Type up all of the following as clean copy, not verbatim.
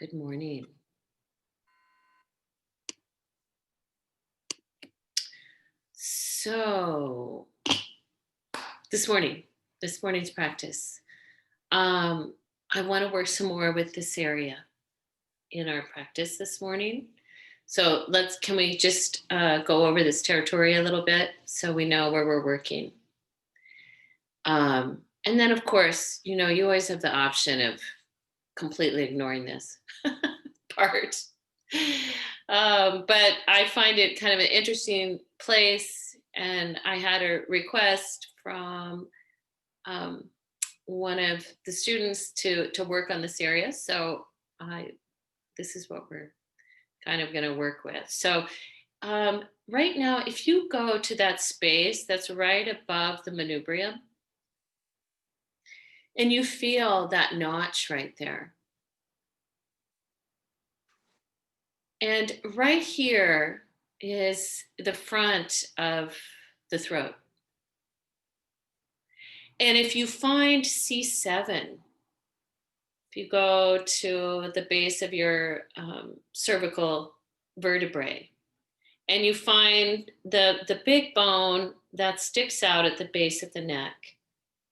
Good morning. So this morning's practice, I want to work some more with this area in our practice this morning. So can we just go over this territory a little bit so we know where we're working? And then of course, you always have the option of completely ignoring this part. But I find it kind of an interesting place, and I had a request from one of the students to work on this area. So this is what we're kind of going to work with. So right now, if you go to that space that's right above the manubrium, and you feel that notch right there. And right here is the front of the throat. And if you find C7, if you go to the base of your cervical vertebrae, and you find the big bone that sticks out at the base of the neck,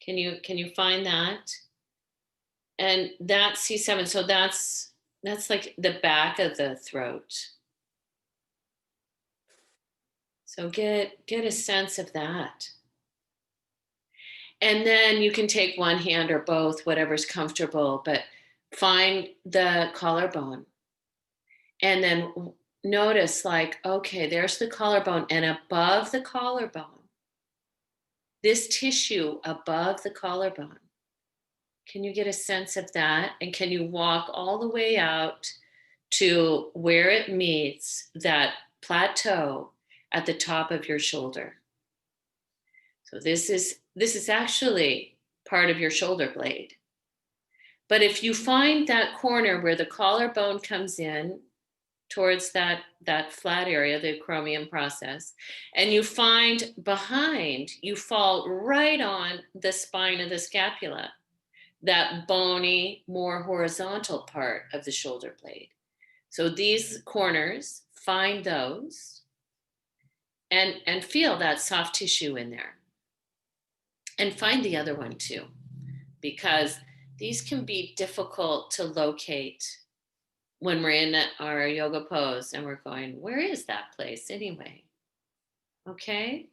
can you find that? And that's C7. So that's like the back of the throat. So get a sense of that. And then you can take one hand or both, whatever's comfortable, but find the collarbone. And then notice, like, okay, there's the collarbone, and above the collarbone, this tissue above the collarbone, can you get a sense of that? And can you walk all the way out to where it meets that plateau at the top of your shoulder? So this is actually part of your shoulder blade. But if you find that corner where the collarbone comes in towards that flat area, the acromion process, and you find behind, you fall right on the spine of the scapula, that bony, more horizontal part of the shoulder blade. So these corners, find those and feel that soft tissue in there. And find the other one too, because these can be difficult to locate when we're in our yoga pose and we're going, where is that place anyway? Okay.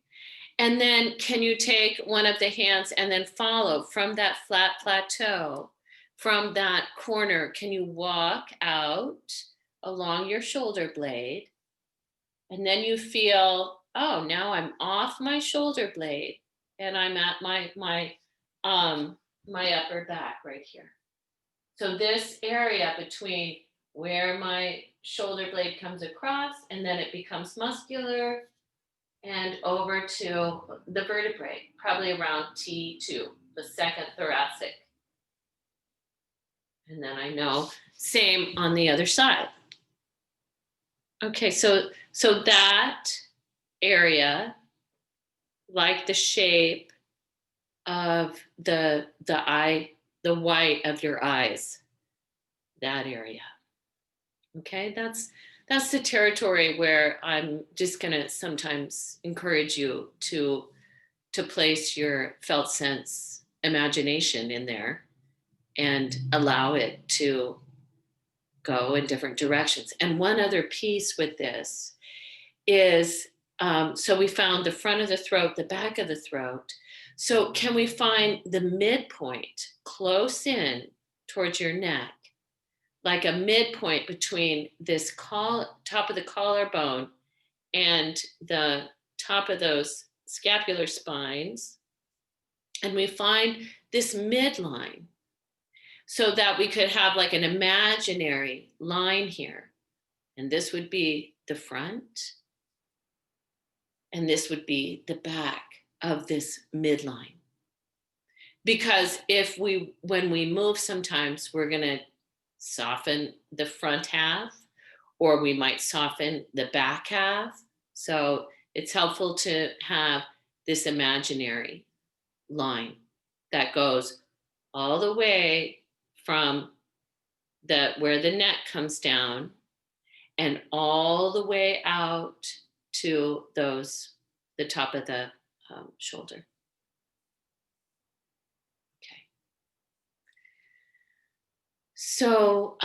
And then can you take one of the hands and then follow from that flat plateau, from that corner, can you walk out along your shoulder blade? And then you feel, oh, now I'm off my shoulder blade and I'm at my upper back right here. So this area between where my shoulder blade comes across and then it becomes muscular and over to the vertebrae, probably around T2, the second thoracic. And then I know, same on the other side. Okay, so that area, like the shape of the eye, the white of your eyes, that area. Okay, that's the territory where I'm just gonna sometimes encourage you to place your felt sense imagination in there and allow it to go in different directions. And one other piece with this is, so we found the front of the throat, the back of the throat. So can we find the midpoint close in towards your neck, like a midpoint between this top of the collarbone and the top of those scapular spines? And we find this midline so that we could have like an imaginary line here. And this would be the front, and this would be the back of this midline. Because when we move, sometimes we're gonna soften the front half, or we might soften the back half. So it's helpful to have this imaginary line that goes all the way from where the neck comes down and all the way out to the top of the shoulder. Okay. So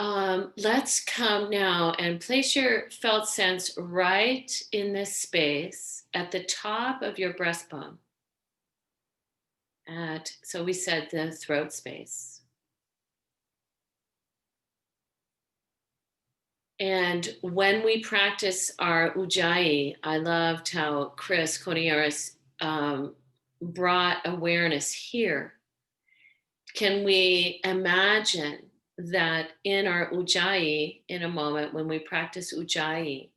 let's come now and place your felt sense right in this space at the top of your breastbone. So we said the throat space. And when we practice our Ujjayi, I loved how Chris Coniaris brought awareness here. Can we imagine that in our Ujjayi, in a moment when we practice Ujjayi,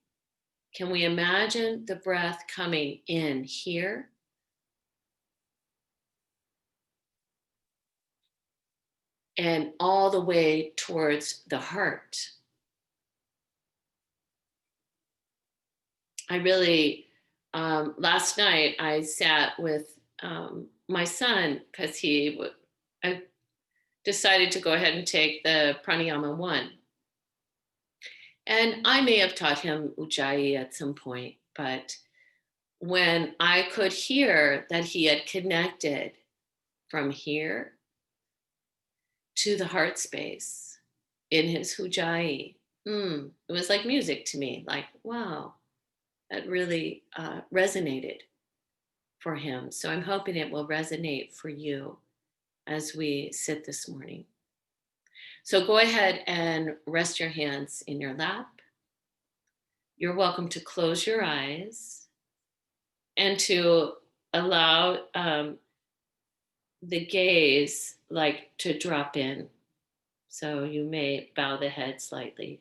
can we imagine the breath coming in here? And all the way towards the heart. I really, last night I sat with my son because I decided to go ahead and take the pranayama 1. And I may have taught him Ujjayi at some point, but when I could hear that he had connected from here to the heart space in his Ujjayi, it was like music to me, like, wow, that really resonated for him. So I'm hoping it will resonate for you as we sit this morning. So go ahead and rest your hands in your lap. You're welcome to close your eyes and to allow the gaze like to drop in. So you may bow the head slightly.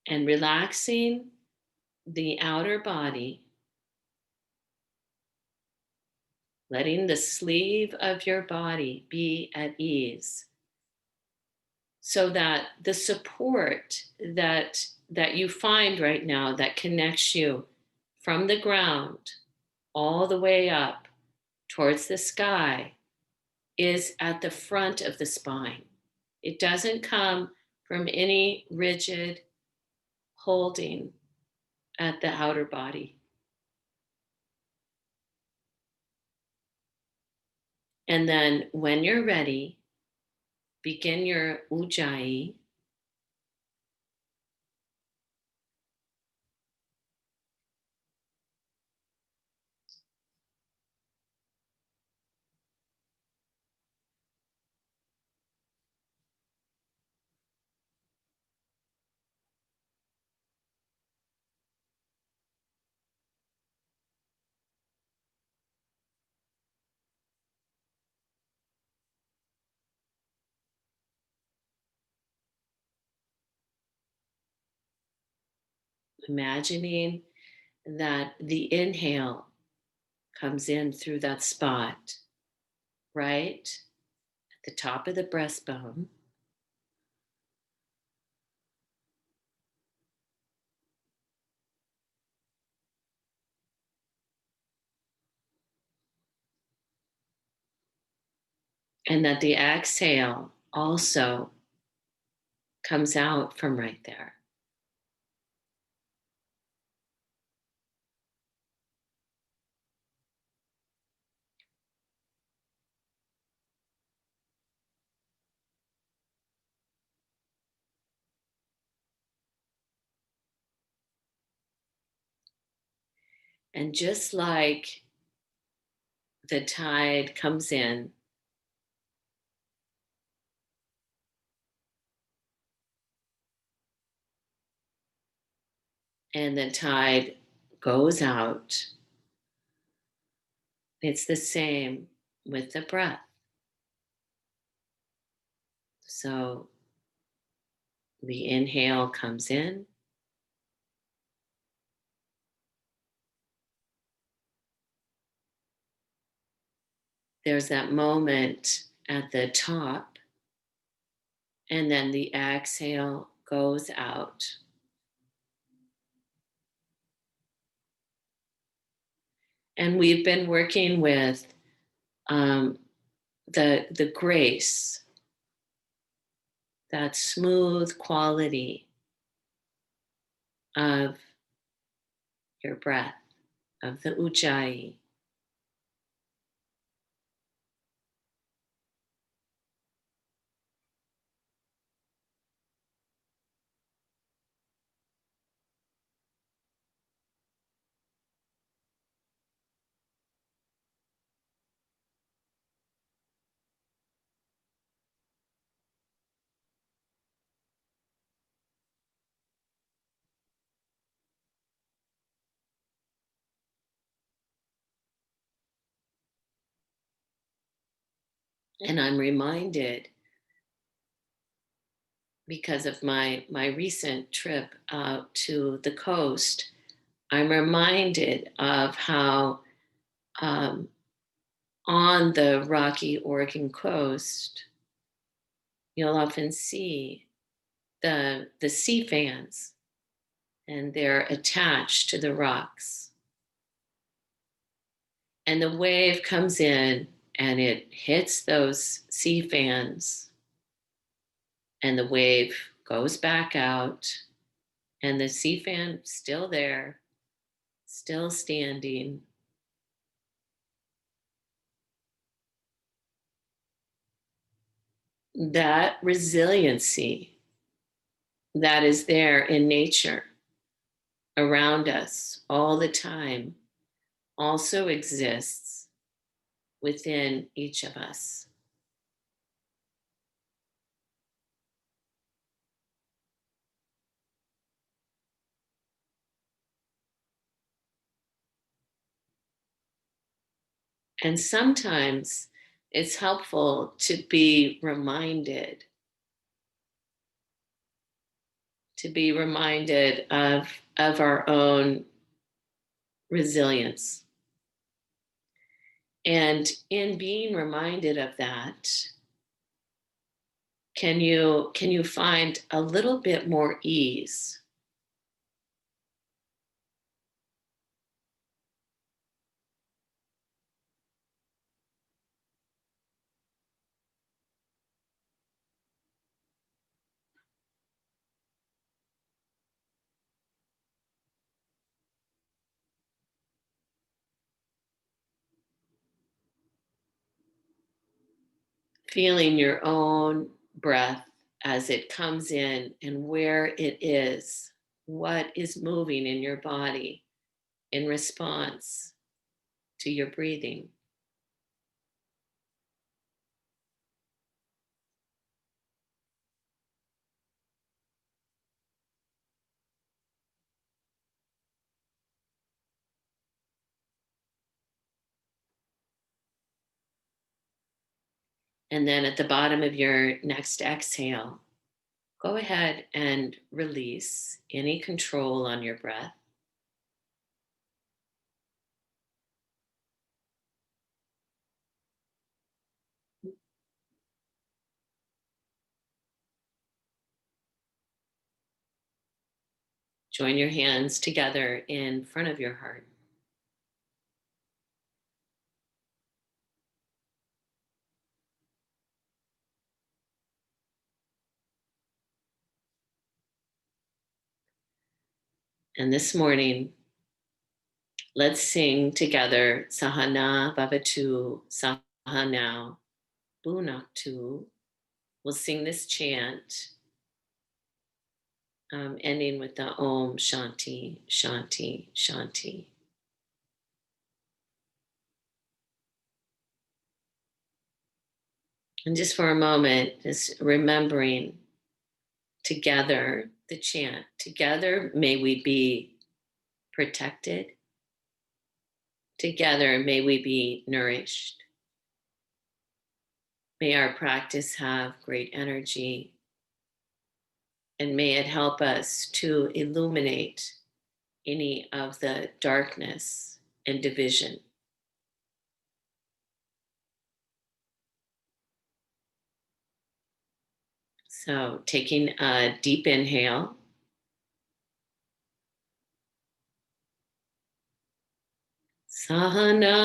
And relaxing the outer body, letting the sleeve of your body be at ease, so that the support that you find right now that connects you from the ground all the way up towards the sky is at the front of the spine. It doesn't come from any rigid holding at the outer body. And then when you're ready, begin your Ujjayi. Imagining that the inhale comes in through that spot, right at the top of the breastbone. And that the exhale also comes out from right there. And just like the tide comes in, and the tide goes out, it's the same with the breath. So the inhale comes in, there's that moment at the top, and then the exhale goes out. And we've been working with the grace, that smooth quality of your breath, of the Ujjayi. And I'm reminded, because of my recent trip out to the coast, I'm reminded of how um, on the rocky Oregon coast, you'll often see the sea fans, and they're attached to the rocks. And the wave comes in and it hits those sea fans, and the wave goes back out, and the sea fan still there, still standing. That resiliency that is there in nature around us all the time also exists within each of us. And sometimes it's helpful to be reminded of our own resilience. And in being reminded of that, can you find a little bit more ease? Feeling your own breath as it comes in and where it is, what is moving in your body in response to your breathing. And then at the bottom of your next exhale, go ahead and release any control on your breath. Join your hands together in front of your heart. And this morning, let's sing together Sahana Bhavatu Sahanao Bunaktu. We'll sing this chant, ending with the Om Shanti, Shanti, Shanti. And just for a moment, just remembering together the chant. Together, may we be protected. Together, may we be nourished. May our practice have great energy, and may it help us to illuminate any of the darkness and division. So, taking a deep inhale, Sahana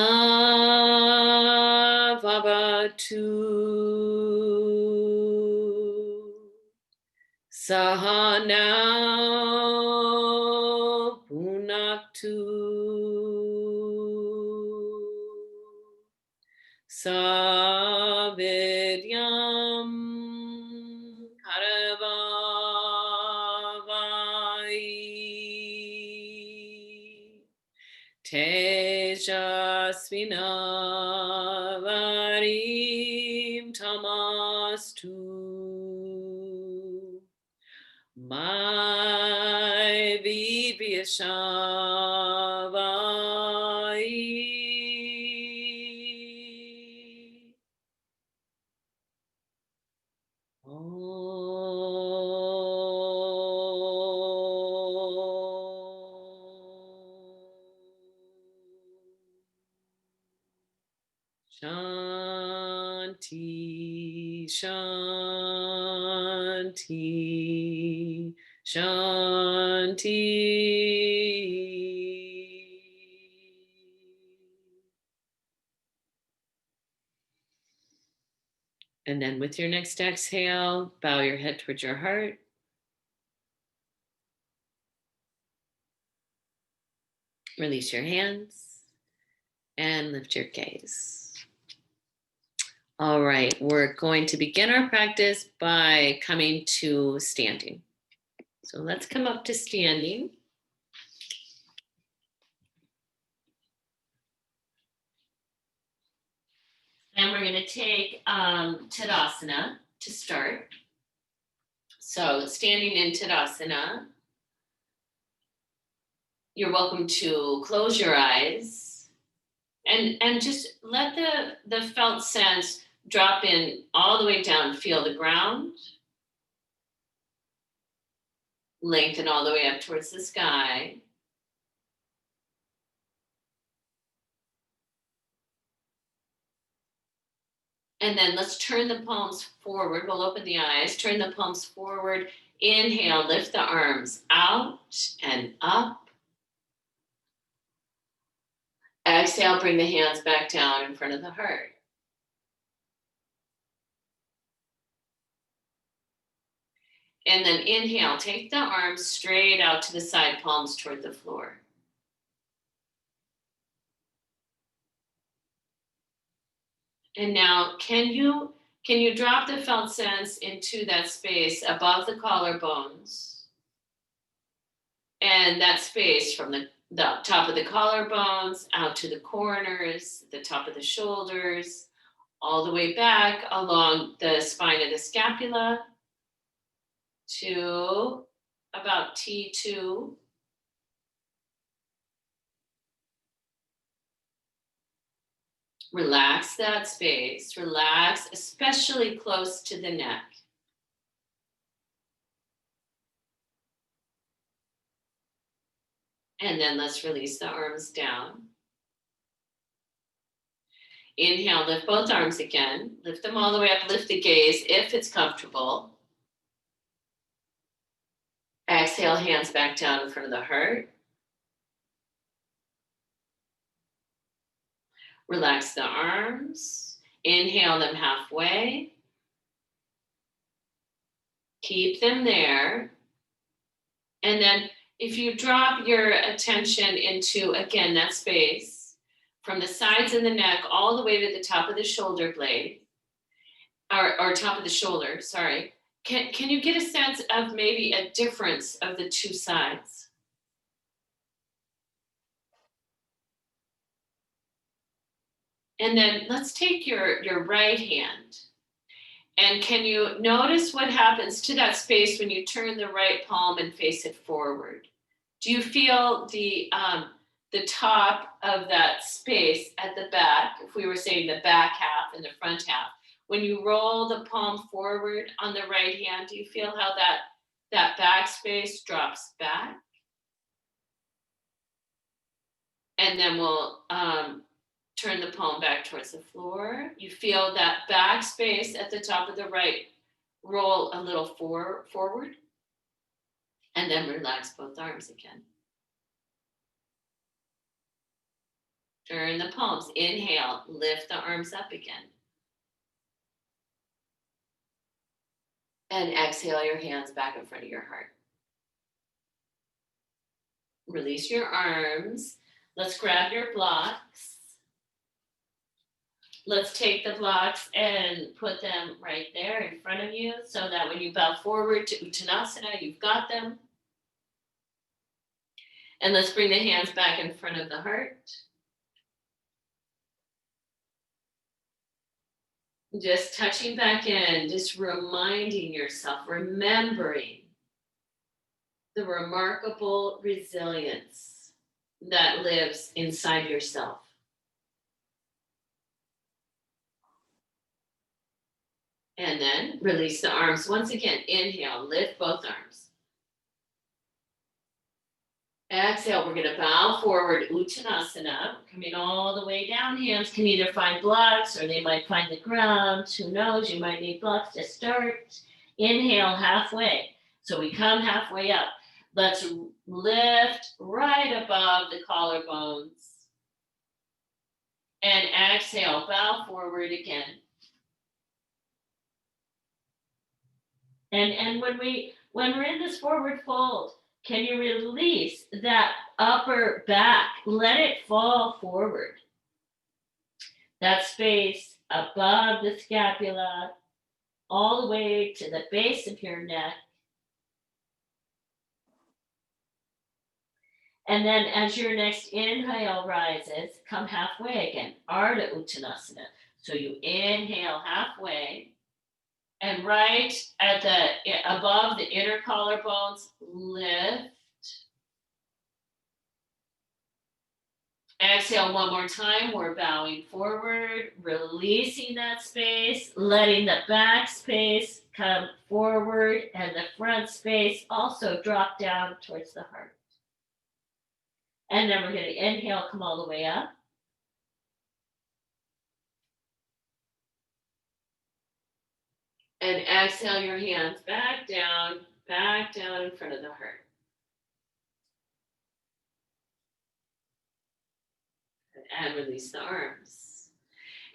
Vavatu Sahana Punaktu Savidyam Karavavai Tejasvinavarim Tamastu My Vibhyashavai Shanti, Shanti, Shanti. And then with your next exhale, bow your head towards your heart. Release your hands and lift your gaze. All right, we're going to begin our practice by coming to standing. So let's come up to standing. And we're going to take Tadasana to start. So standing in Tadasana, you're welcome to close your eyes and just let the felt sense drop in all the way down. Feel the ground. Lengthen all the way up towards the sky. And then let's turn the palms forward. We'll open the eyes, turn the palms forward. Inhale, lift the arms out and up. Exhale, bring the hands back down in front of the heart. And then inhale, take the arms straight out to the side, palms toward the floor. And now, can you drop the felt sense into that space above the collarbones? And that space from the top of the collarbones out to the corners, the top of the shoulders, all the way back along the spine of the scapula to about T2. Relax that space. Relax, especially close to the neck. And then let's release the arms down. Inhale, lift both arms again. Lift them all the way up. Lift the gaze if it's comfortable. Exhale, hands back down in front of the heart. Relax the arms. Inhale them halfway. Keep them there. And then if you drop your attention into, again, that space from the sides of the neck all the way to the top of the shoulder blade, or top of the shoulder, sorry. Can you get a sense of maybe a difference of the two sides? And then let's take your right hand. And can you notice what happens to that space when you turn the right palm and face it forward? Do you feel the top of that space at the back, if we were saying the back half and the front half, when you roll the palm forward on the right hand, do you feel how that back space drops back? And then we'll turn the palm back towards the floor. You feel that back space at the top of the right roll a little forward. And then relax both arms again. Turn the palms. Inhale, lift the arms up again. And exhale your hands back in front of your heart. Release your arms. Let's grab your blocks. Let's take the blocks and put them right there in front of you so that when you bow forward to Uttanasana, you've got them. And let's bring the hands back in front of the heart. Just touching back in, just reminding yourself, remembering the remarkable resilience that lives inside yourself. And then release the arms. Once again, inhale, lift both arms. Exhale, we're going to bow forward, Uttanasana, coming all the way down. Hands can either find blocks or they might find the ground. Who knows? You might need blocks to start. Inhale halfway. So we come halfway up. Let's lift right above the collarbones. And exhale, bow forward again. And when we're in this forward fold, can you release that upper back? Let it fall forward. That space above the scapula, all the way to the base of your neck. And then as your next inhale rises, come halfway again, Ardha Uttanasana. So you inhale halfway, and right at above the inner collarbones, lift. Exhale one more time. We're bowing forward, releasing that space, letting the back space come forward and the front space also drop down towards the heart. And then we're going to inhale, come all the way up. And exhale your hands back down in front of the heart. And release the arms.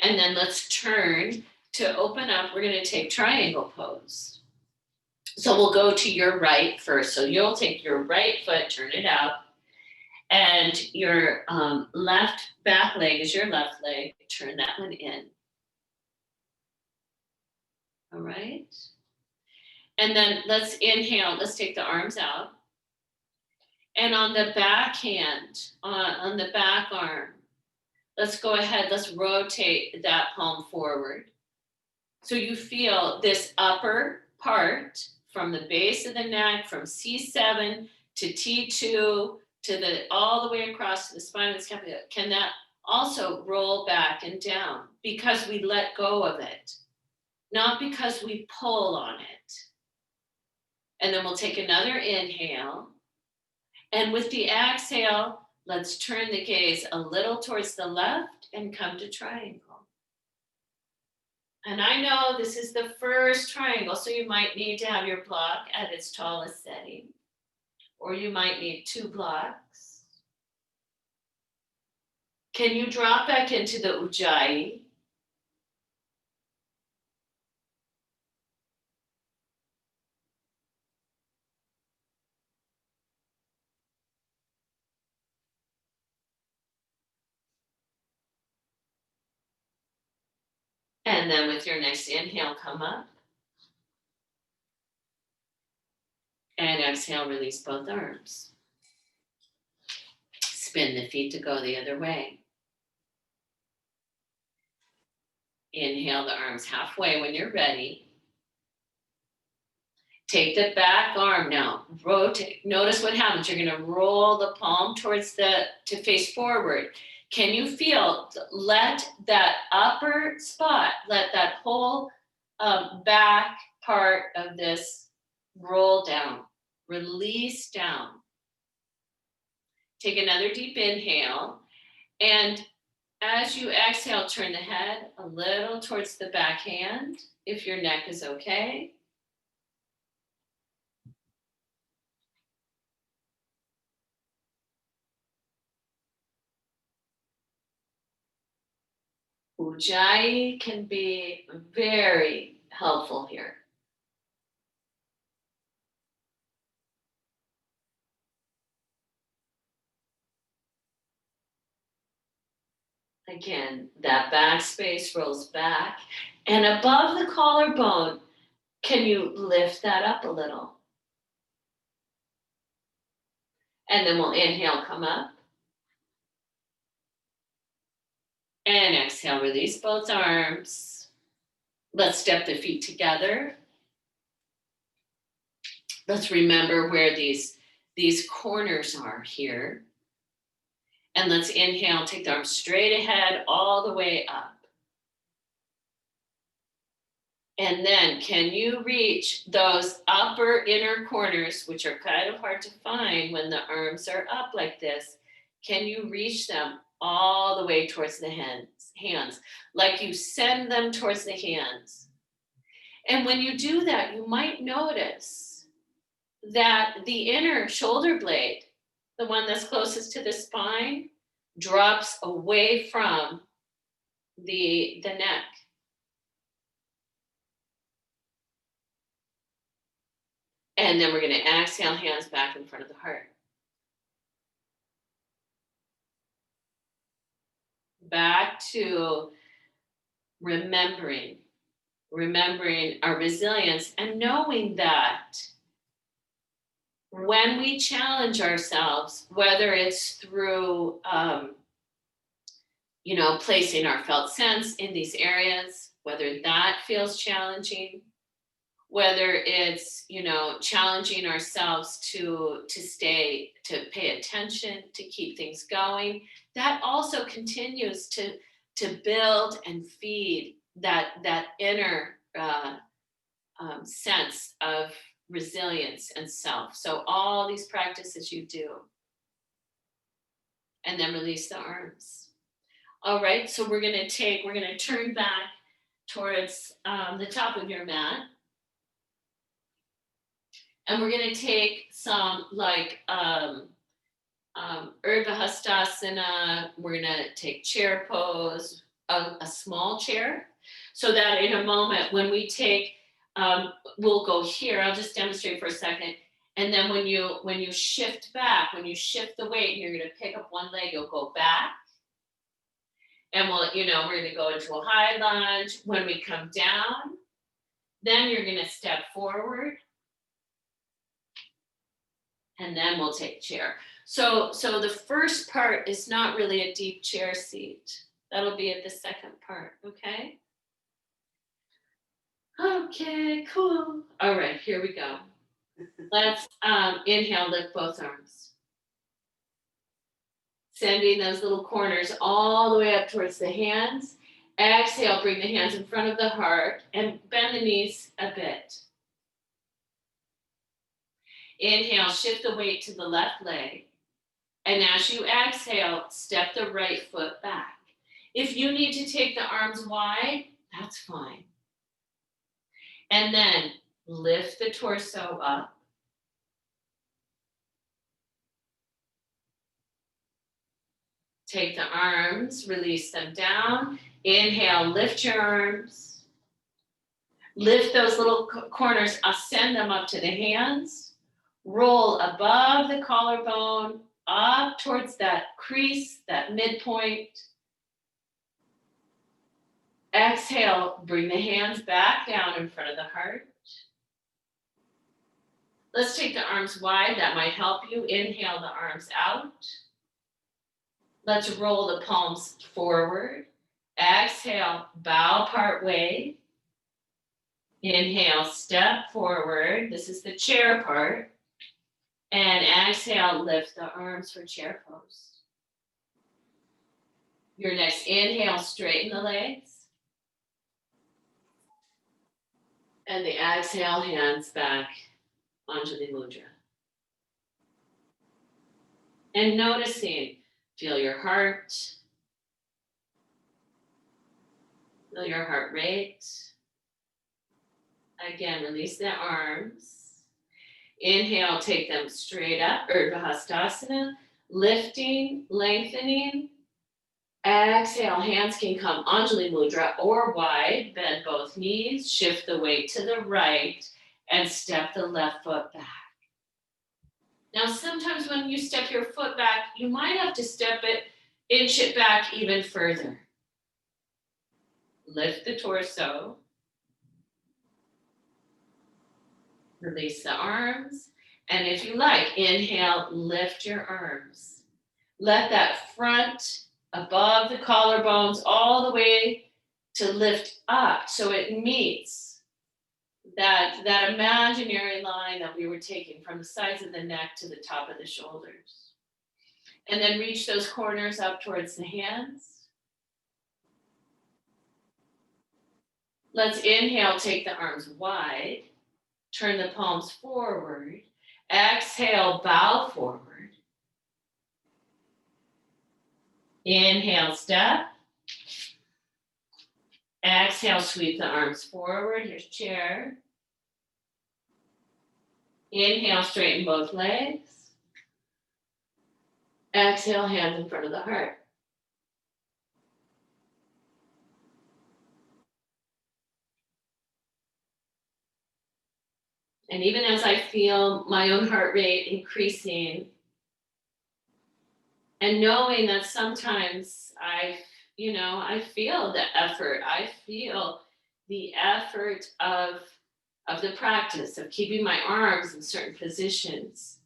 And then let's turn to open up. We're going to take triangle pose. So we'll go to your right first. So you'll take your right foot, turn it out. And your left back leg is your left leg. Turn that one in. All right. And then let's inhale. Let's take the arms out. And on the back hand, on the back arm, let's go ahead. Let's rotate that palm forward. So you feel this upper part from the base of the neck, from C7 to T2, to all the way across to the spine of the scapula. Can that also roll back and down because we let go of it, not because we pull on it. And then we'll take another inhale. And with the exhale, let's turn the gaze a little towards the left and come to triangle. And I know this is the first triangle, so you might need to have your block at its tallest setting. Or you might need 2 blocks. Can you drop back into the Ujjayi? And then with your next inhale, come up. And exhale, release both arms. Spin the feet to go the other way. Inhale the arms halfway when you're ready. Take the back arm now, rotate. Notice what happens. You're going to roll the palm towards to face forward. Can you feel, let that upper spot, let that whole back part of this roll down, release down. Take another deep inhale. And as you exhale, turn the head a little towards the back hand, if your neck is okay. Ujjayi can be very helpful here. Again, that back space rolls back. And above the collarbone, can you lift that up a little? And then we'll inhale, come up. And exhale, release both arms. Let's step the feet together. Let's remember where these corners are here. And let's inhale, take the arms straight ahead, all the way up. And then can you reach those upper inner corners, which are kind of hard to find when the arms are up like this? Can you reach them all the way towards the hands, like you send them towards the hands? And when you do that, you might notice that the inner shoulder blade, the one that's closest to the spine, drops away from the neck. And then we're going to exhale, hands back in front of the heart. Back to remembering our resilience and knowing that when we challenge ourselves, whether it's through, placing our felt sense in these areas, whether that feels challenging, whether it's, challenging ourselves to pay attention, to keep things going, that also continues to build and feed that inner sense of resilience and self. So all these practices you do, and then release the arms. All right, so we're going to turn back towards the top of your mat. And we're going to take some Urdhva. We're going to take chair pose, a small chair, so that in a moment when we take, we'll go here. I'll just demonstrate for a second. And then when you shift back, when you shift the weight, you're going to pick up one leg, you'll go back. And we're going to go into a high lunge. When we come down, then you're going to step forward. And then we'll take chair. So the first part is not really a deep chair seat. That'll be at the second part, okay? Okay, cool. All right, here we go. Let's inhale, lift both arms. Sending those little corners all the way up towards the hands. Exhale, bring the hands in front of the heart and bend the knees a bit. Inhale, shift the weight to the left leg. And as you exhale, step the right foot back. If you need to take the arms wide, that's fine. And then lift the torso up. Take the arms, release them down. Inhale, lift your arms. Lift those little corners, ascend them up to the hands. Roll above the collarbone, up towards that crease, that midpoint. Exhale, bring the hands back down in front of the heart. Let's take the arms wide, that might help you. Inhale the arms out. Let's roll the palms forward. Exhale, bow part way. Inhale, step forward. This is the chair part. And exhale, lift the arms for chair pose. Your next inhale, straighten the legs. And the exhale, hands back onto the mudra. And noticing, feel your heart. Feel your heart rate. Again, release the arms. Inhale, take them straight up, Urdhva. Lifting, lengthening. Exhale, hands can come Anjali Mudra or wide. Bend both knees, shift the weight to the right, and step the left foot back. Now, sometimes when you step your foot back, you might have to inch it back even further. Lift the torso. Release the arms. And if you like, inhale, lift your arms. Let that front above the collarbones all the way to lift up so it meets that imaginary line that we were taking from the sides of the neck to the top of the shoulders. And then reach those corners up towards the hands. Let's inhale, take the arms wide. Turn the palms forward. Exhale, bow forward. Inhale, step. Exhale, sweep the arms forward. Here's chair. Inhale, straighten both legs. Exhale, hands in front of the heart. And even as I feel my own heart rate increasing, and knowing that sometimes I feel the effort. I feel the effort of the practice of keeping my arms in certain positions,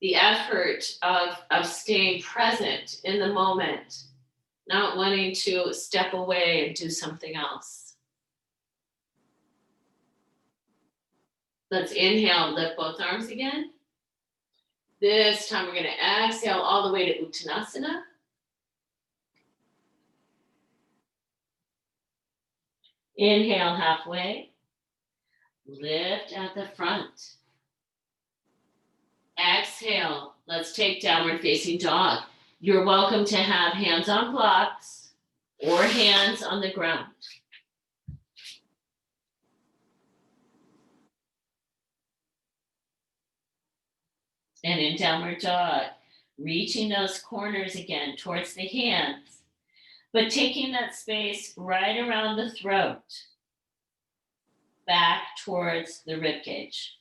the effort of staying present in the moment, not wanting to step away and do something else. Let's inhale, lift both arms again. This time we're going to exhale all the way to Uttanasana. Inhale halfway. Lift at the front. Exhale. Let's take downward facing dog. You're welcome to have hands on blocks or hands on the ground. And in downward dog, reaching those corners again towards the hands, but taking that space right around the throat, back towards the rib cage.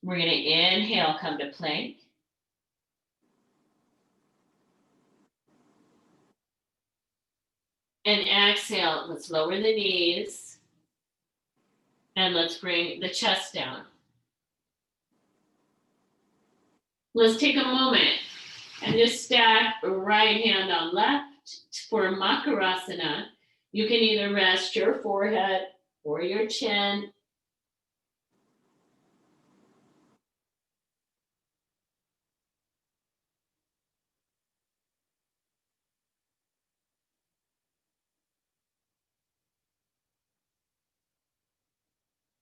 We're going to inhale, come to plank. And exhale, let's lower the knees. And let's bring the chest down. Let's take a moment and just stack right hand on left for Makarasana. You can either rest your forehead or your chin.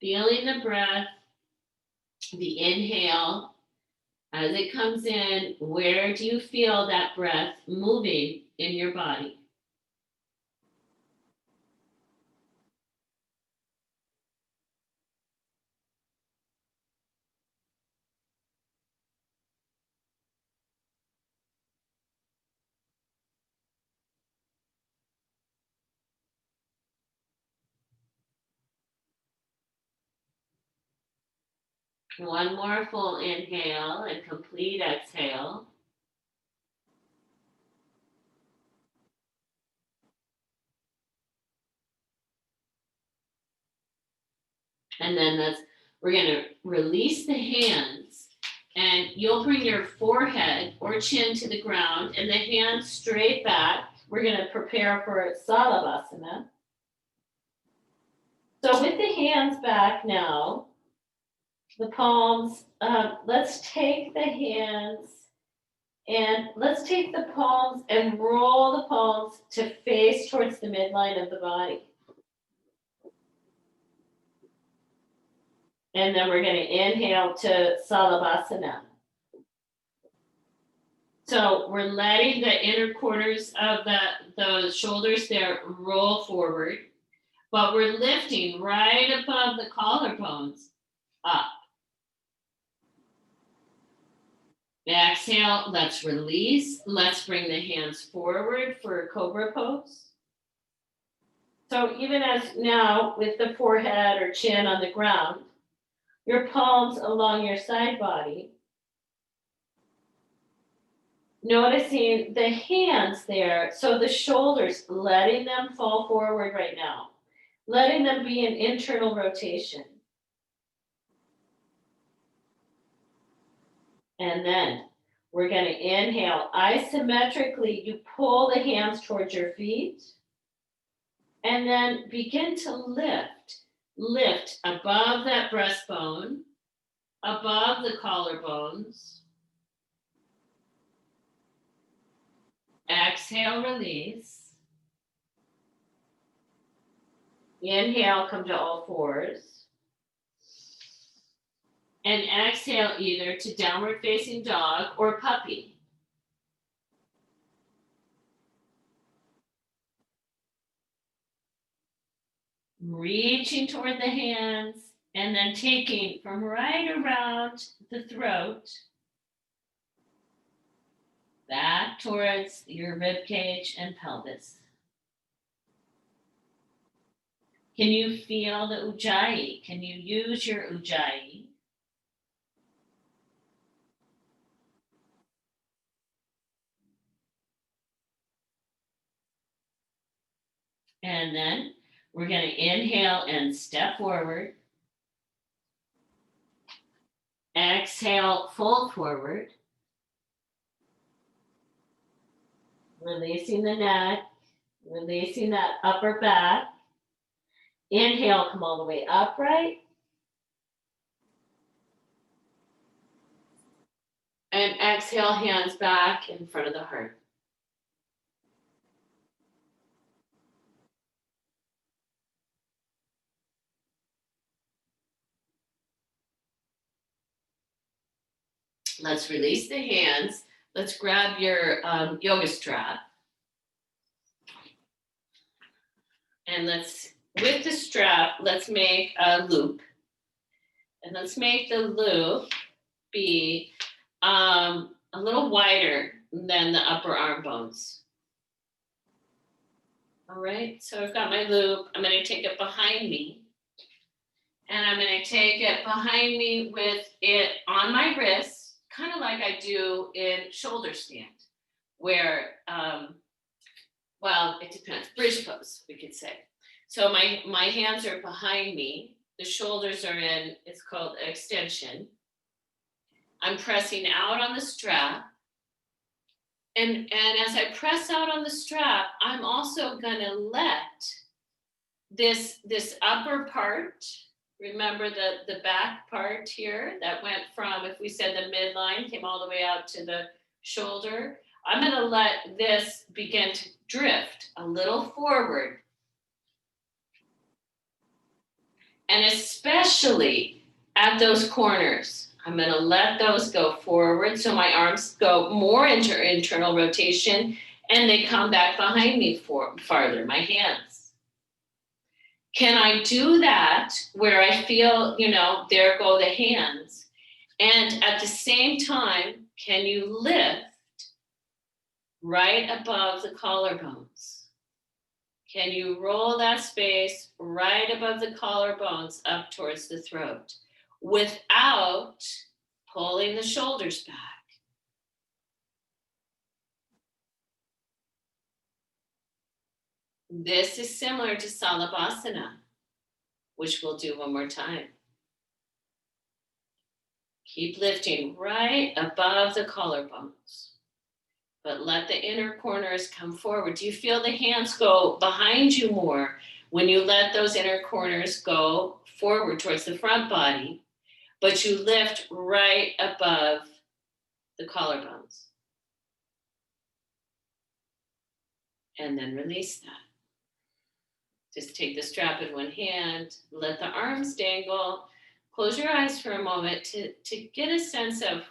Feeling the breath, the inhale. As it comes in, where do you feel that breath moving in your body? One more full inhale and complete exhale. And then we're going to release the hands, and you'll bring your forehead or chin to the ground and the hands straight back. We're going to prepare for Salabhasana. So with the hands back now, the palms, let's take the hands and let's take the palms and roll the palms to face towards the midline of the body. And then we're going to inhale to Salabhasana. So we're letting the inner corners of the shoulders there roll forward, but we're lifting right above the collarbones up. Exhale, let's release. Let's bring the hands forward for Cobra pose. So even as now with the forehead or chin on the ground, your palms along your side body, noticing the hands there. So the shoulders, letting them fall forward right now, letting them be an internal rotation. And then we're going to inhale. Isometrically, you pull the hands towards your feet. And then begin to lift. Lift above that breastbone, above the collarbones. Exhale, release. Inhale, come to all fours. And exhale either to downward facing dog or puppy. Reaching toward the hands and then taking from right around the throat back towards your rib cage and pelvis. Can you feel the Ujjayi? Can you use your Ujjayi? And then we're going to inhale and step forward. Exhale, fold forward. Releasing the neck, releasing that upper back. Inhale, come all the way upright. And exhale, hands back in front of the heart. Let's release the hands. Let's grab your yoga strap. And with the strap, let's make a loop. And let's make the loop be a little wider than the upper arm bones. All right, so I've got my loop. I'm going to take it behind me. And I'm going to take it behind me with it on my wrist, kind of like I do in shoulder stand, where, well, it depends, bridge pose, we could say. So my hands are behind me. The shoulders are in, it's called extension. I'm pressing out on the strap. And as I press out on the strap, I'm also gonna let this upper part, remember the back part here that went from, if we said the midline, came all the way out to the shoulder. I'm gonna let this begin to drift a little forward. And especially at those corners, I'm going to let those go forward so my arms go more into internal rotation and they come back behind me farther, my hands. Can I do that where I feel, there go the hands, and at the same time, can you lift right above the collarbones? Can you roll that space right above the collarbones up towards the throat without pulling the shoulders back? This is similar to Salabhasana, which we'll do one more time. Keep lifting right above the collarbones, but let the inner corners come forward. Do you feel the hands go behind you more when you let those inner corners go forward towards the front body, but you lift right above the collarbones? And then release that. Just take the strap in one hand, let the arms dangle, close your eyes for a moment to get a sense of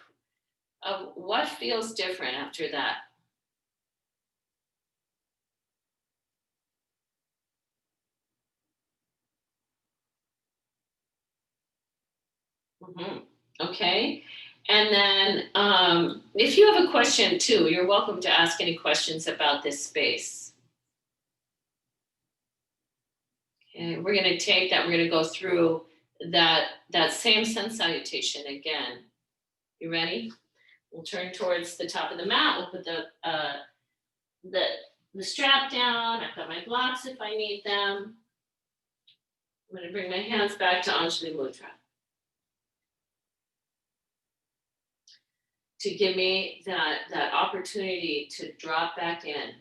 what feels different after that. Okay, And then if you have a question too, you're welcome to ask any questions about this space. Okay, we're going to take that, we're going to go through that same sun salutation again. You ready? We'll turn towards the top of the mat. We'll put the strap down. I've got my blocks if I need them. I'm going to bring my hands back to Anjali Mudra to give me that opportunity to drop back in.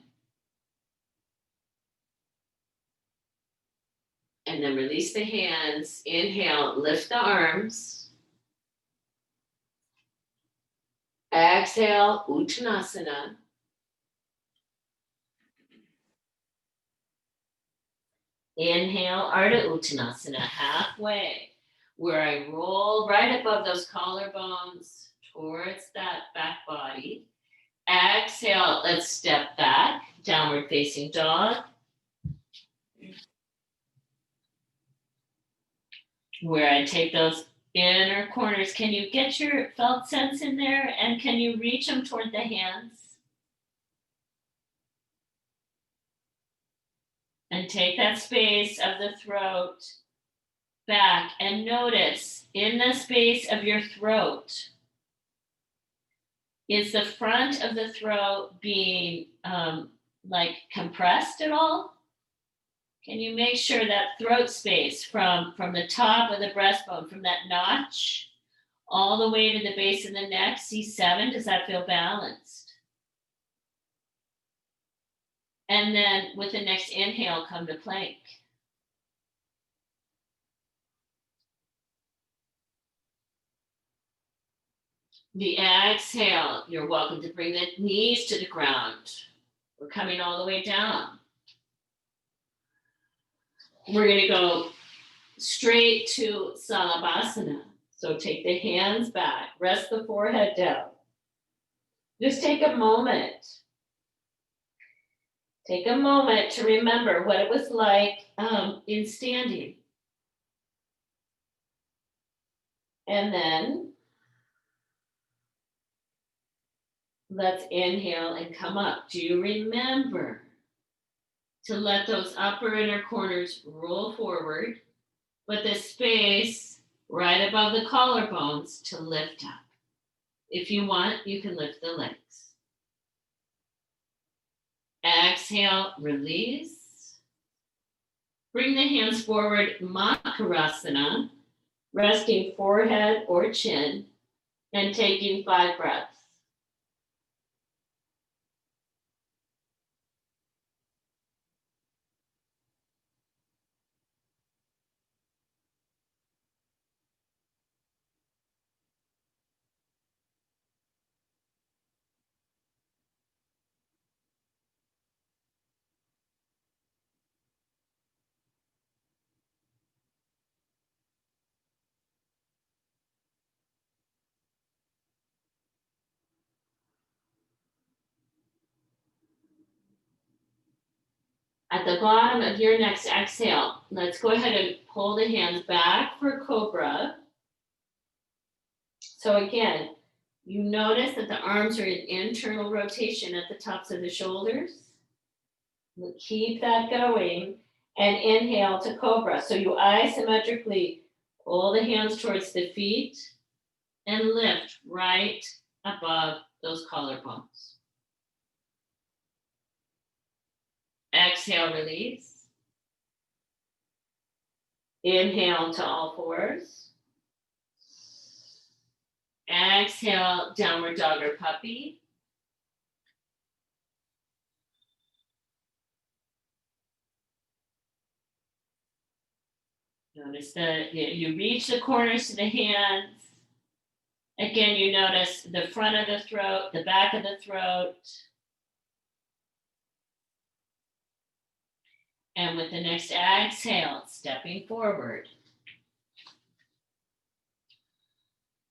And then release the hands. Inhale, lift the arms. Exhale, Uttanasana. Inhale, Ardha Uttanasana, halfway, where I roll right above those collarbones towards that back body. Exhale, let's step back, downward facing dog. Where I take those inner corners. Can you get your felt sense in there? And can you reach them toward the hands? And take that space of the throat back and notice in the space of your throat, is the front of the throat being like compressed at all? Can you make sure that throat space from the top of the breastbone, from that notch, all the way to the base of the neck, C7, does that feel balanced? And then with the next inhale, come to plank. The exhale, you're welcome to bring the knees to the ground. We're coming all the way down. We're going to go straight to Salabhasana. So take the hands back, rest the forehead down. Just take a moment. Take a moment to remember what it was like in standing. And then let's inhale and come up. Do you remember to let those upper inner corners roll forward, but the space right above the collarbones to lift up? If you want, you can lift the legs. Exhale, release. Bring the hands forward, Makarasana, resting forehead or chin, and taking 5 breaths. At the bottom of your next exhale, let's go ahead and pull the hands back for Cobra. So again, you notice that the arms are in internal rotation at the tops of the shoulders. We'll keep that going and inhale to Cobra. So you isometrically pull the hands towards the feet and lift right above those collarbones. Exhale, release. Inhale to all fours. Exhale, downward dog or puppy. Notice that you reach the corners to the hands. Again, you notice the front of the throat, the back of the throat. And with the next exhale, stepping forward.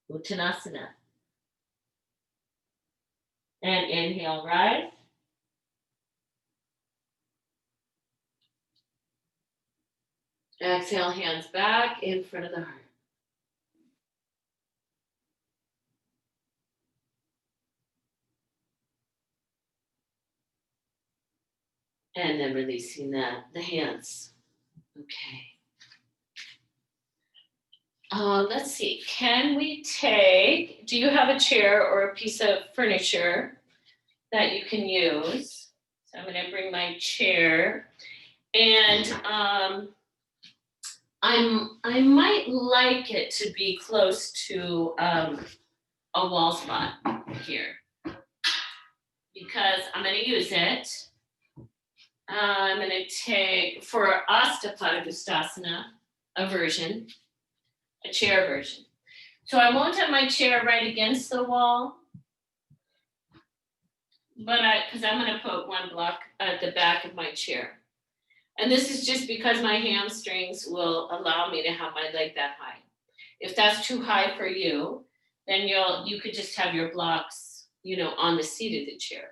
Uttanasana. And inhale, rise. Exhale, hands back in front of the heart. And then releasing the hands. Okay. Let's see. Do you have a chair or a piece of furniture that you can use? So I'm going to bring my chair, and I might like it to be close to a wall spot here, because I'm going to use it. I'm going to take, for Tadasana, a chair version. So I won't have my chair right against the wall, but because I'm going to put one block at the back of my chair. And this is just because my hamstrings will allow me to have my leg that high. If that's too high for you, then you could just have your blocks, on the seat of the chair.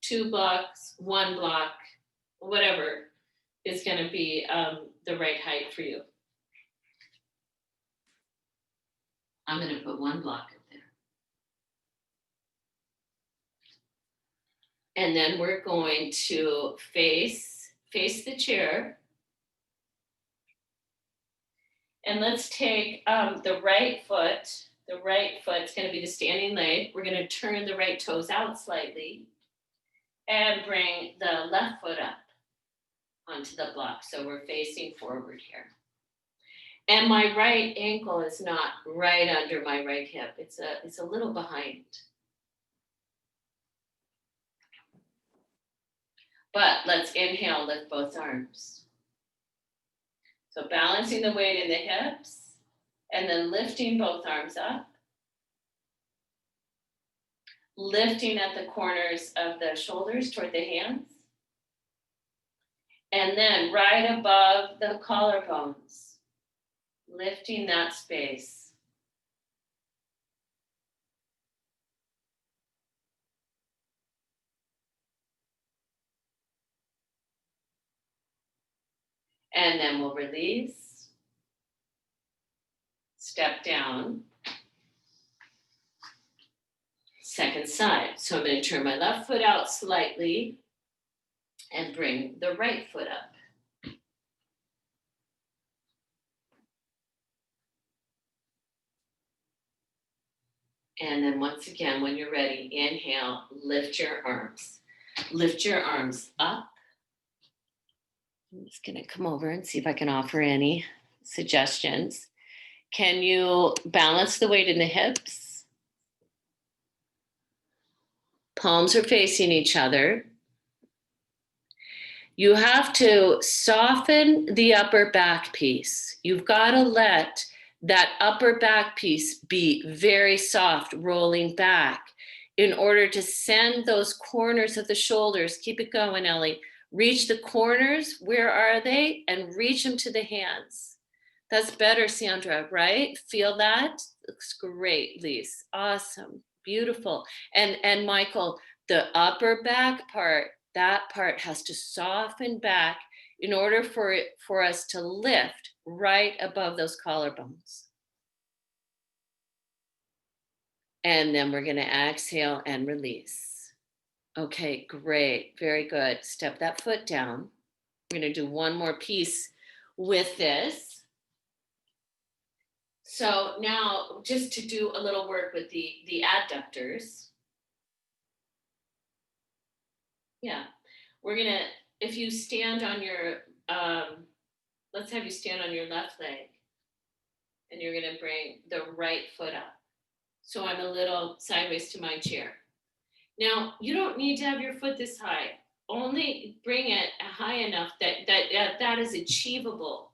2 blocks, 1 block, whatever is going to be the right height for you. I'm going to put 1 block up there. And then we're going to face the chair. And let's take the right foot. The right foot's going to be the standing leg. We're going to turn the right toes out slightly and bring the left foot up onto the block. So we're facing forward here. And my right ankle is not right under my right hip. It's a little behind. But let's inhale, lift both arms. So balancing the weight in the hips and then lifting both arms up. Lifting at the corners of the shoulders toward the hands. And then right above the collarbones, lifting that space. And then we'll release. Step down. Second side. So I'm going to turn my left foot out slightly and bring the right foot up. And then once again, when you're ready, inhale, lift your arms. Lift your arms up. I'm just going to come over and see if I can offer any suggestions. Can you balance the weight in the hips? Palms are facing each other. You have to soften the upper back piece. You've got to let that upper back piece be very soft, rolling back, in order to send those corners of the shoulders. Keep it going, Ellie. Reach the corners. Where are they? And reach them to the hands. That's better, Sandra, right? Feel that? Looks great, Lise. Awesome. Beautiful. And Michael, the upper back part, that part has to soften back in order for us to lift right above those collarbones. And then we're going to exhale and release. Okay, great. Very good. Step that foot down. We're going to do one more piece with this. So now just to do a little work with the adductors. Yeah, we're going to, if you stand on your, let's have you stand on your left leg, and you're going to bring the right foot up. So I'm a little sideways to my chair. Now, you don't need to have your foot this high. Only bring it high enough that is achievable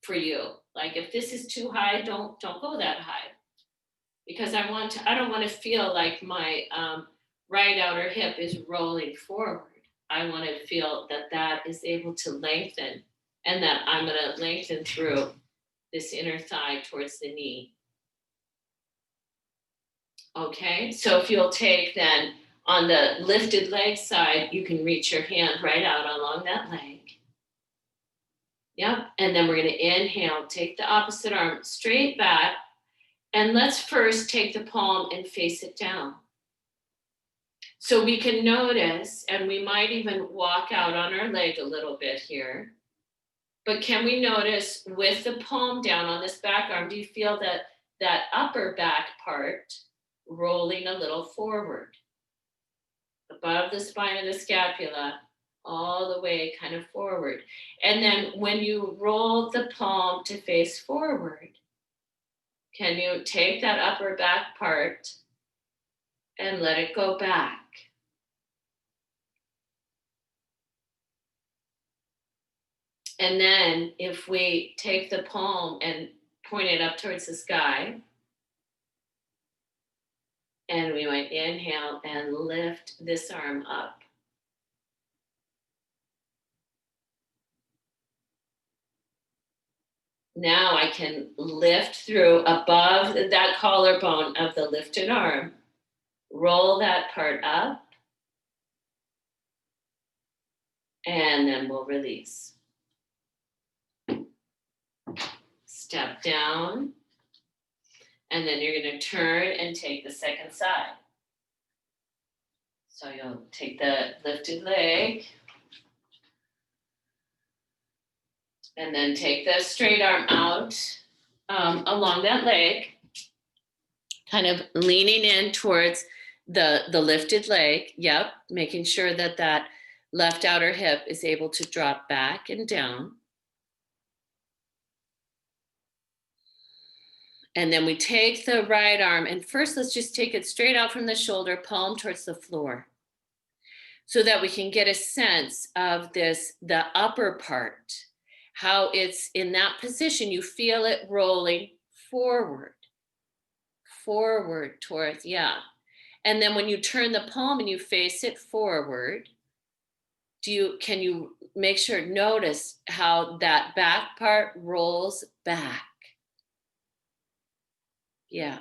for you. Like if this is too high, don't go that high, because I don't want to feel like my right outer hip is rolling forward. I want to feel that is able to lengthen, and that I'm going to lengthen through this inner thigh towards the knee. Okay, so if you'll take then on the lifted leg side, you can reach your hand right out along that leg. Yep, and then we're going to inhale, take the opposite arm straight back, and let's first take the palm and face it down. So we can notice, and we might even walk out on our leg a little bit here. But can we notice with the palm down on this back arm, do you feel that upper back part rolling a little forward above the spine of the scapula, all the way kind of forward? And then when you roll the palm to face forward, can you take that upper back part and let it go back? And then if we take the palm and point it up towards the sky, and we might inhale and lift this arm up. Now I can lift through above that collarbone of the lifted arm, roll that part up, and then we'll release. Step down, and then you're going to turn and take the second side. So you'll take the lifted leg, and then take the straight arm out along that leg, kind of leaning in towards the lifted leg. Yep, making sure that that left outer hip is able to drop back and down. And then we take the right arm, and first let's just take it straight out from the shoulder, palm towards the floor, so that we can get a sense of this, the upper part, how it's in that position. You feel it rolling forward towards, yeah. And then when you turn the palm and you face it forward, can you make sure, notice how that back part rolls back? Yeah.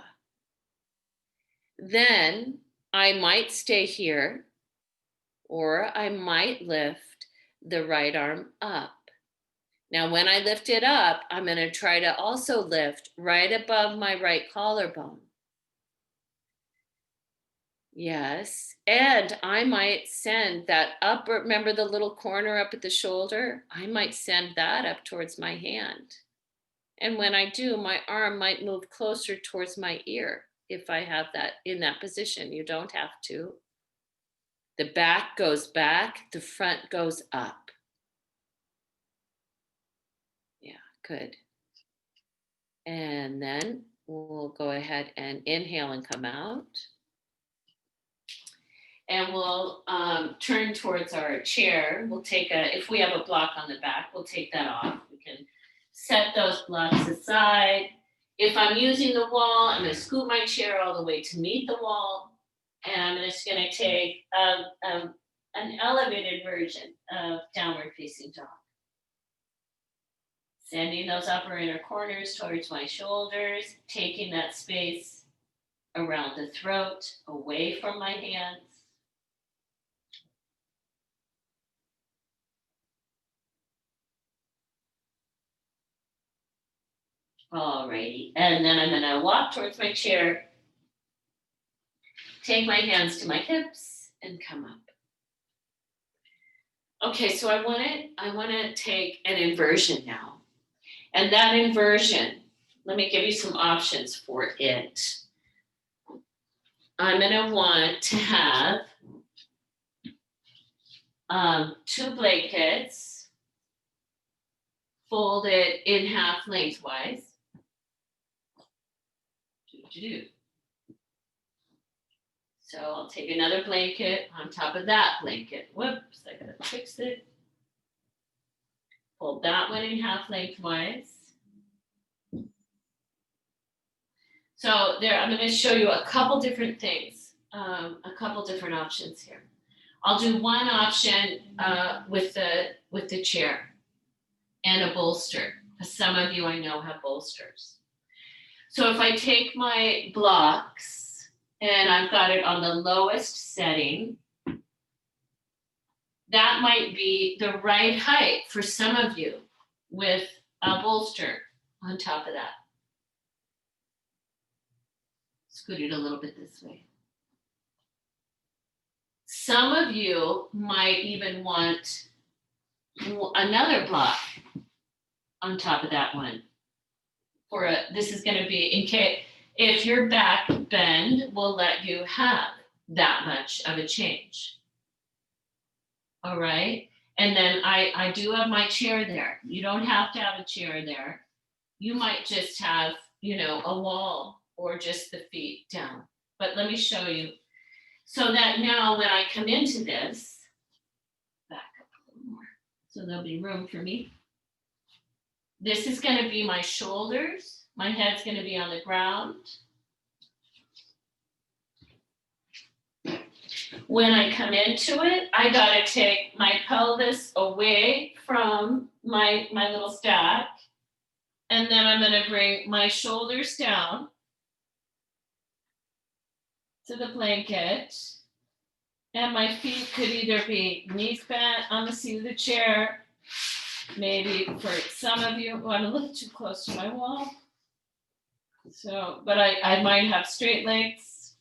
Then I might stay here, or I might lift the right arm up. Now, when I lift it up, I'm going to try to also lift right above my right collarbone. Yes. And I might send that up, remember the little corner up at the shoulder? I might send that up towards my hand. And when I do, my arm might move closer towards my ear if I have that in that position. You don't have to. The back goes back, the front goes up. Yeah, good. And then we'll go ahead and inhale and come out. And we'll turn towards our chair. We'll take if we have a block on the back, we'll take that off. We can set those blocks aside. If I'm using the wall, I'm going to scoot my chair all the way to meet the wall. And I'm just going to take an elevated version of downward facing dog. Sending those upper inner corners towards my shoulders, taking that space around the throat, away from my hands. Alrighty, and then I'm gonna walk towards my chair, take my hands to my hips, and come up. Okay, so I wanna take an inversion now. And that inversion, let me give you some options for it. I'm gonna want to have 2 blankets folded in half lengthwise. So I'll take another blanket on top of that blanket. Whoops, I gotta fix it. Fold that one in half lengthwise. So there, I'm gonna show you a couple different things, a couple different options here. I'll do one option with the chair and a bolster. Some of you I know have bolsters. So if I take my blocks and I've got it on the lowest setting, that might be the right height for some of you with a bolster on top of that. Scoot it a little bit this way. Some of you might even want another block on top of that one. This is going to be in case if your back bend will let you have that much of a change. All right. And then I do have my chair there. You don't have to have a chair there. You might just have, a wall or just the feet down. But let me show you. So that now when I come into this, back up a little more, so there'll be room for me. This is going to be my shoulders. My head's going to be on the ground. When I come into it, I got to take my pelvis away from my little stack. And then I'm going to bring my shoulders down to the blanket. And my feet could either be knees bent on the seat of the chair. Maybe for some of you, I'm a little too close to my wall. So, but I might have straight legs.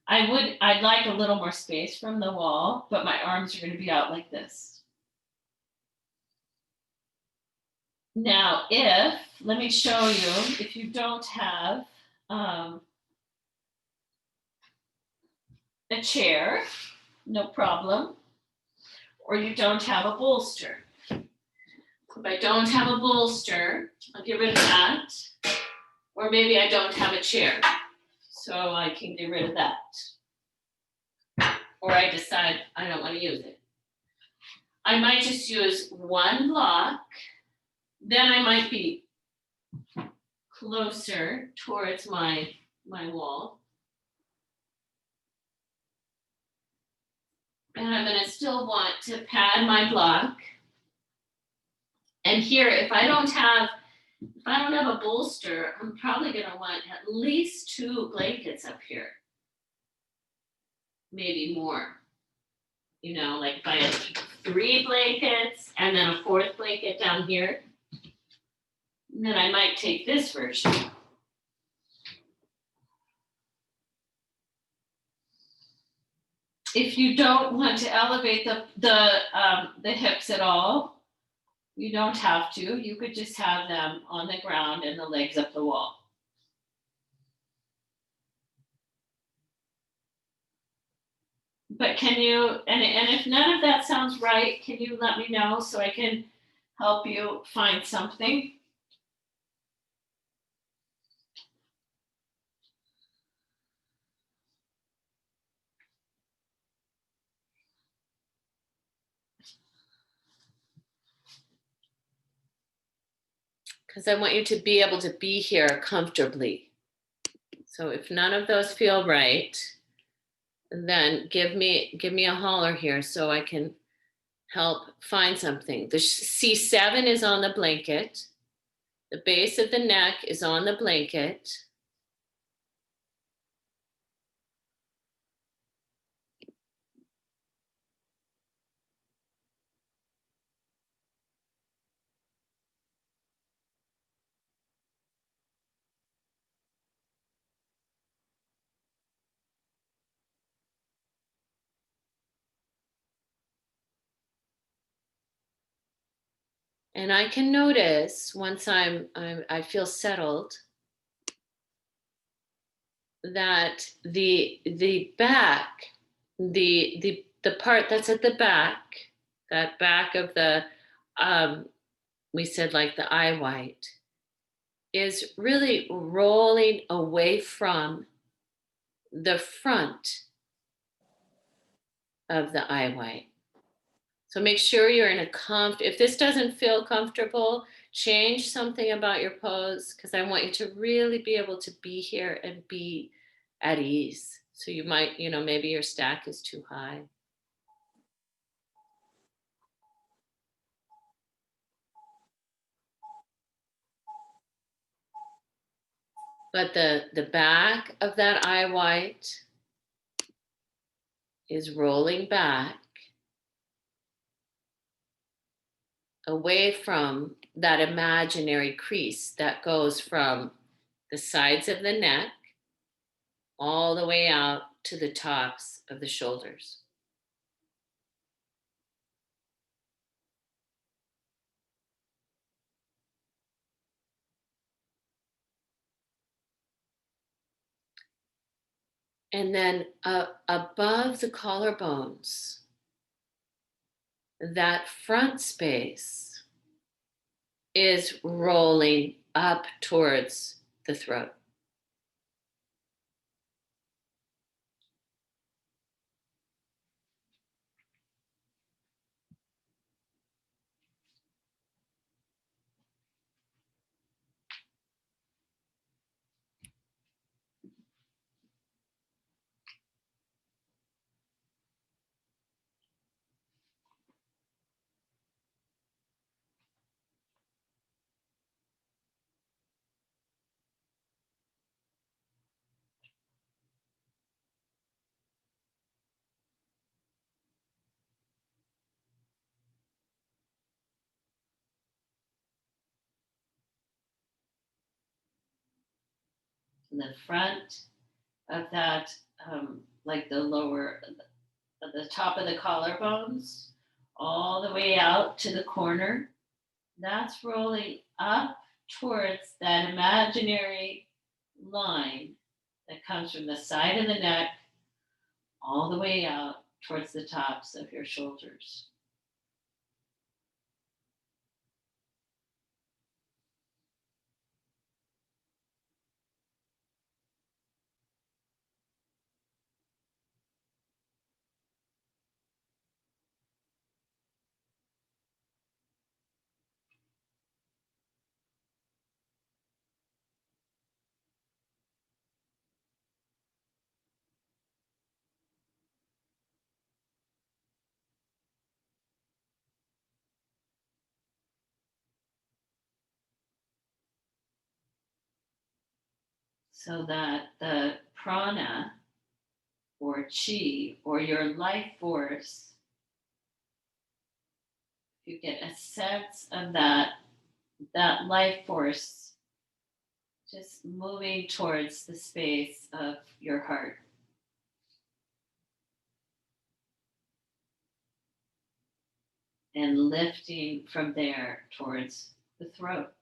I'd like a little more space from the wall, but my arms are going to be out like this. Now, let me show you, if you don't have a chair, no problem, or you don't have a bolster. If I don't have a bolster, I'll get rid of that. Or maybe I don't have a chair, so I can get rid of that. Or I decide I don't want to use it. I might just use one block. Then I might be closer towards my wall. And I'm going to still want to pad my block. And here, if I don't have a bolster, I'm probably going to want at least 2 blankets up here. Maybe more. Like if I have 3 blankets and then a 4th blanket down here. And then I might take this version. If you don't want to elevate the hips at all, you don't have to. You could just have them on the ground and the legs up the wall. But can you, and if none of that sounds right, can you let me know so I can help you find something? Because I want you to be able to be here comfortably. So if none of those feel right, then give me a holler here so I can help find something. The C7 is on the blanket. The base of the neck is on the blanket. And I can notice once I feel settled that the back, the part that's at the back, that back of the we said like the eye white, is really rolling away from the front of the eye white. So make sure you're in a if this doesn't feel comfortable, change something about your pose, because I want you to really be able to be here and be at ease. So you might, maybe your stack is too high. But the back of that eye white is rolling back away from that imaginary crease that goes from the sides of the neck all the way out to the tops of the shoulders. And then above the collarbones, that front space is rolling up towards the throat. The front of that, like the top of the collarbones, all the way out to the corner, that's rolling up towards that imaginary line that comes from the side of the neck all the way out towards the tops of your shoulders. So that the prana or chi or your life force, you get a sense of that life force just moving towards the space of your heart. And lifting from there towards the throat.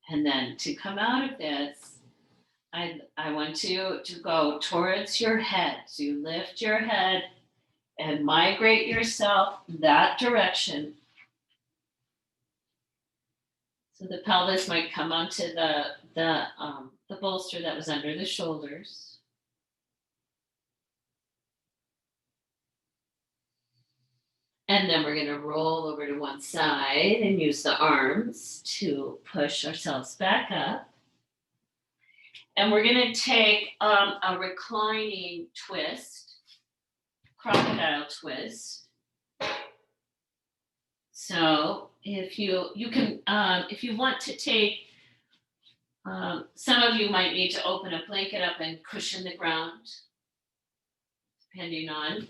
And then to come out of this, I want you to go towards your head. So you lift your head and migrate yourself that direction. So the pelvis might come onto the bolster that was under the shoulders. And then we're going to roll over to one side and use the arms to push ourselves back up. And we're going to take a reclining twist, crocodile twist. So if you can, if you want to take, some of you might need to open a blanket up and cushion the ground, depending on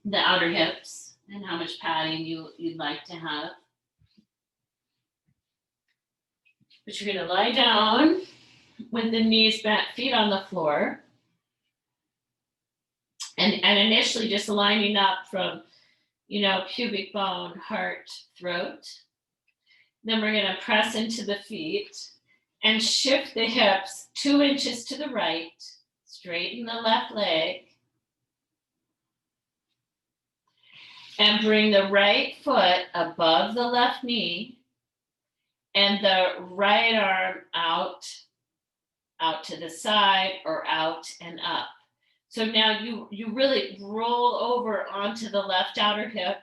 the outer hips and how much padding you'd like to have. But you're going to lie down with the knees bent, feet on the floor. And initially just lining up from, pubic bone, heart, throat. Then we're going to press into the feet and shift the hips 2 inches to the right, straighten the left leg, and bring the right foot above the left knee and the right arm out to the side or out and up. So now you really roll over onto the left outer hip.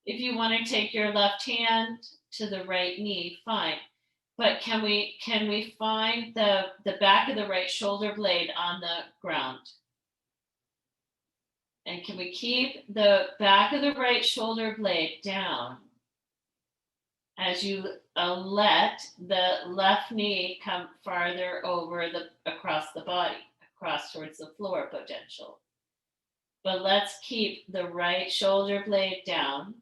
If you want to take your left hand to the right knee, fine. But can we find the back of the right shoulder blade on the ground? And can we keep the back of the right shoulder blade down? as you let the left knee come farther over across the body, across towards the floor potential. But let's keep the right shoulder blade down.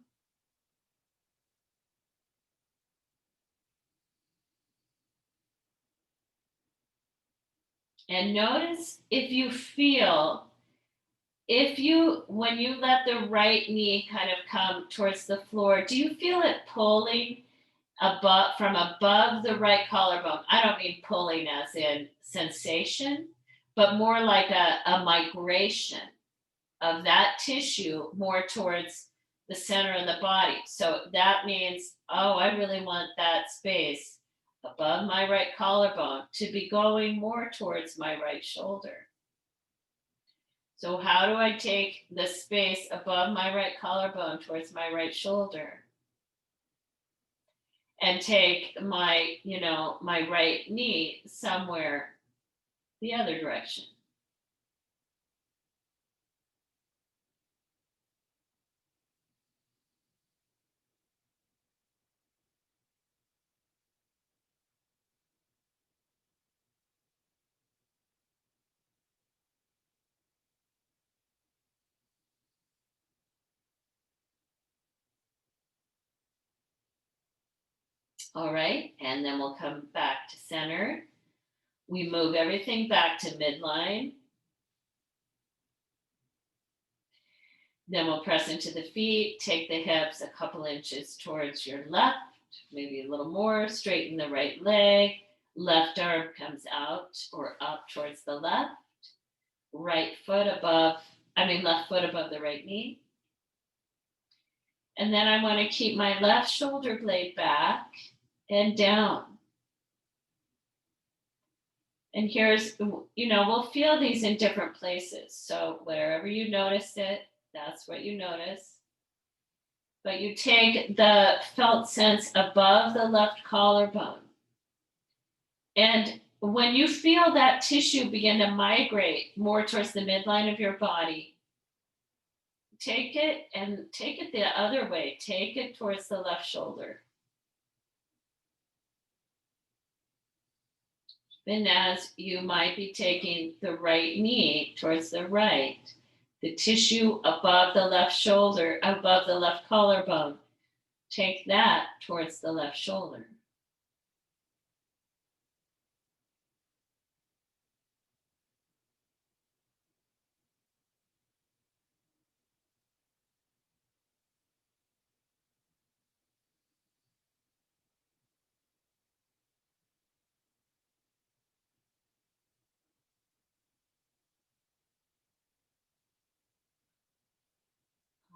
And notice if you feel, when you let the right knee kind of come towards the floor, do you feel it pulling from above the right collarbone? I don't mean pulling as in sensation, but more like a migration of that tissue more towards the center of the body. So that means, oh, I really want that space above my right collarbone to be going more towards my right shoulder. So how do I take the space above my right collarbone towards my right shoulder? And take my, my right knee somewhere the other direction. All right, and then we'll come back to center. We move everything back to midline. Then we'll press into the feet, take the hips a couple inches towards your left, maybe a little more, straighten the right leg, left arm comes out or up towards the left, left foot above the right knee. And then I want to keep my left shoulder blade back and down. And here's, we'll feel these in different places. So wherever you notice it, that's what you notice. But you take the felt sense above the left collarbone. And when you feel that tissue begin to migrate more towards the midline of your body, take it the other way. Take it towards the left shoulder. And as you might be taking the right knee towards the right, the tissue above the left shoulder, above the left collarbone, take that towards the left shoulder.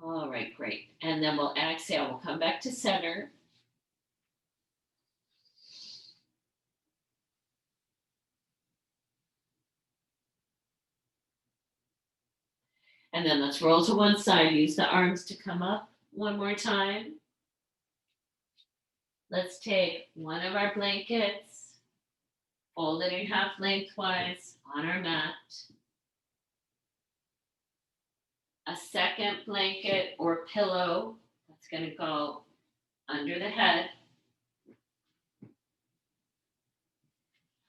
All right, great. And then we'll exhale. We'll come back to center. And then let's roll to one side. Use the arms to come up one more time. Let's take one of our blankets, fold it in half lengthwise on our mat. A second blanket or pillow that's going to go under the head.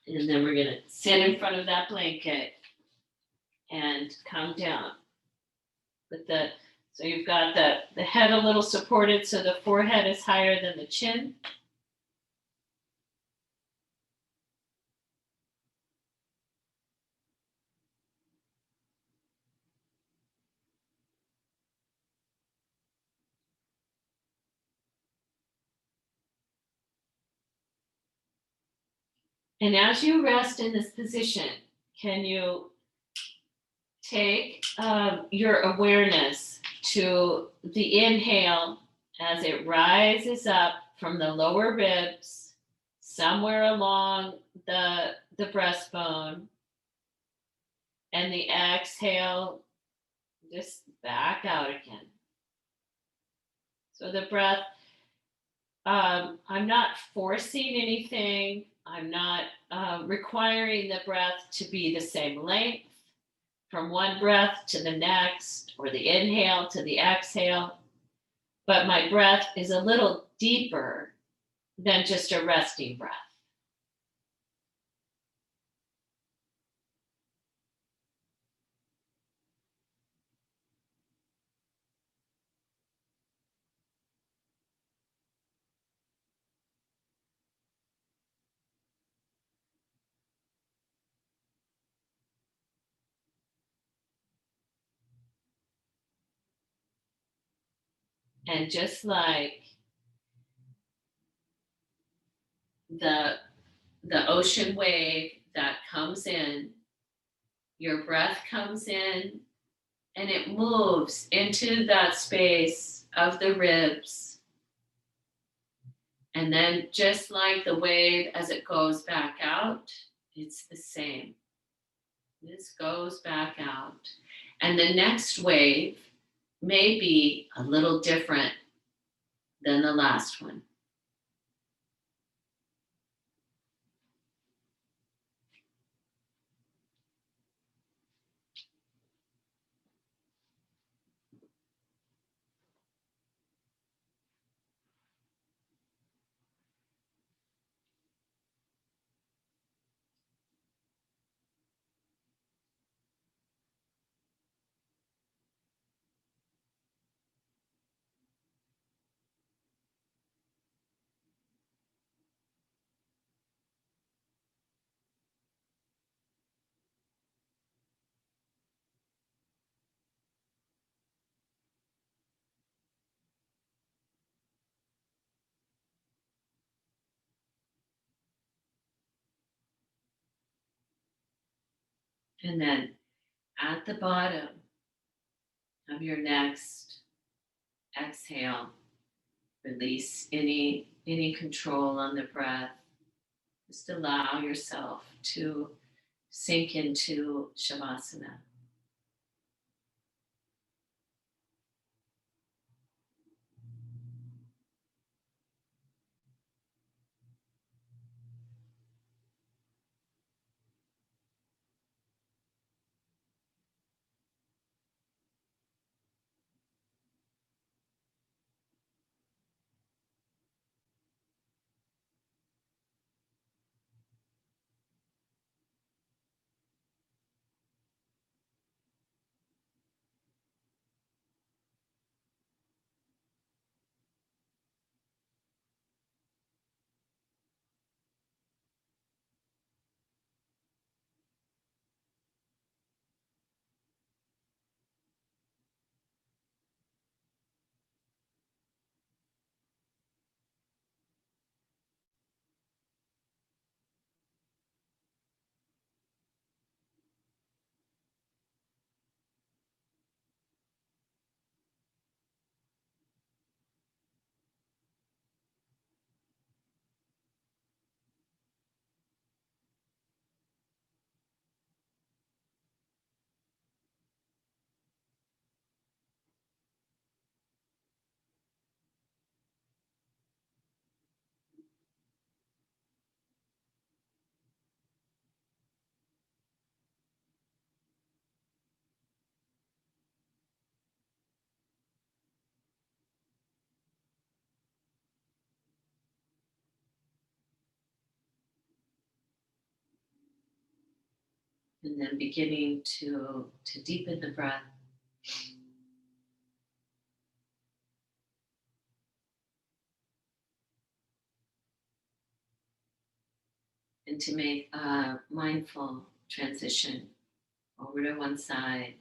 And then we're going to sit in front of that blanket and come down. So you've got the head a little supported so the forehead is higher than the chin. And as you rest in this position, can you take your awareness to the inhale as it rises up from the lower ribs, somewhere along the breastbone, and the exhale just back out again. So the breath, I'm not forcing anything. I'm not requiring the breath to be the same length from one breath to the next, or the inhale to the exhale. But my breath is a little deeper than just a resting breath. And just like the ocean wave that comes in, your breath comes in and it moves into that space of the ribs. And then just like the wave as it goes back out, it's the same. This goes back out. And the next wave may be a little different than the last one. And then at the bottom of your next exhale, release any control on the breath. Just allow yourself to sink into Shavasana. And then beginning to deepen the breath. And to make a mindful transition over to one side,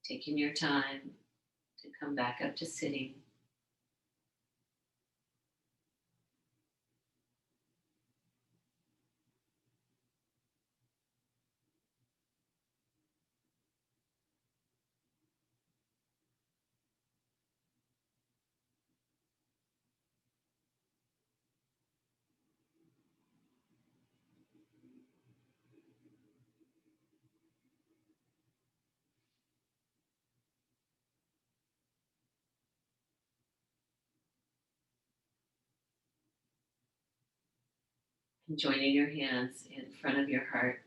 taking your time to come back up to sitting. And joining your hands in front of your heart.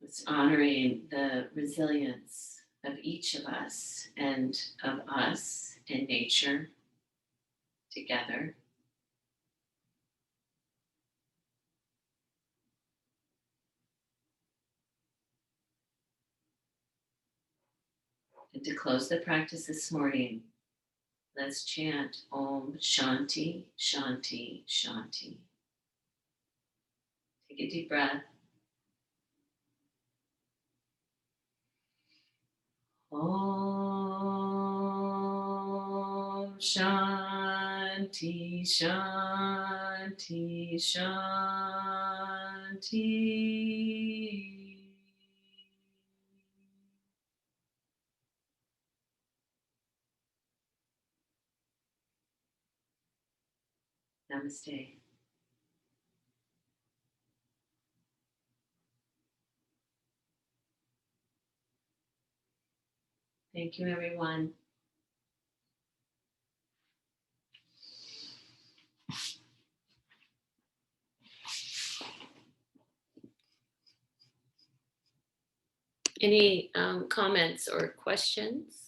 It's honoring the resilience of each of us and of us and nature together. And to close the practice this morning, let's chant Om Shanti, Shanti, Shanti. Take a deep breath. Om Shanti, Shanti, Shanti. Namaste. Thank you, everyone. Any comments or questions?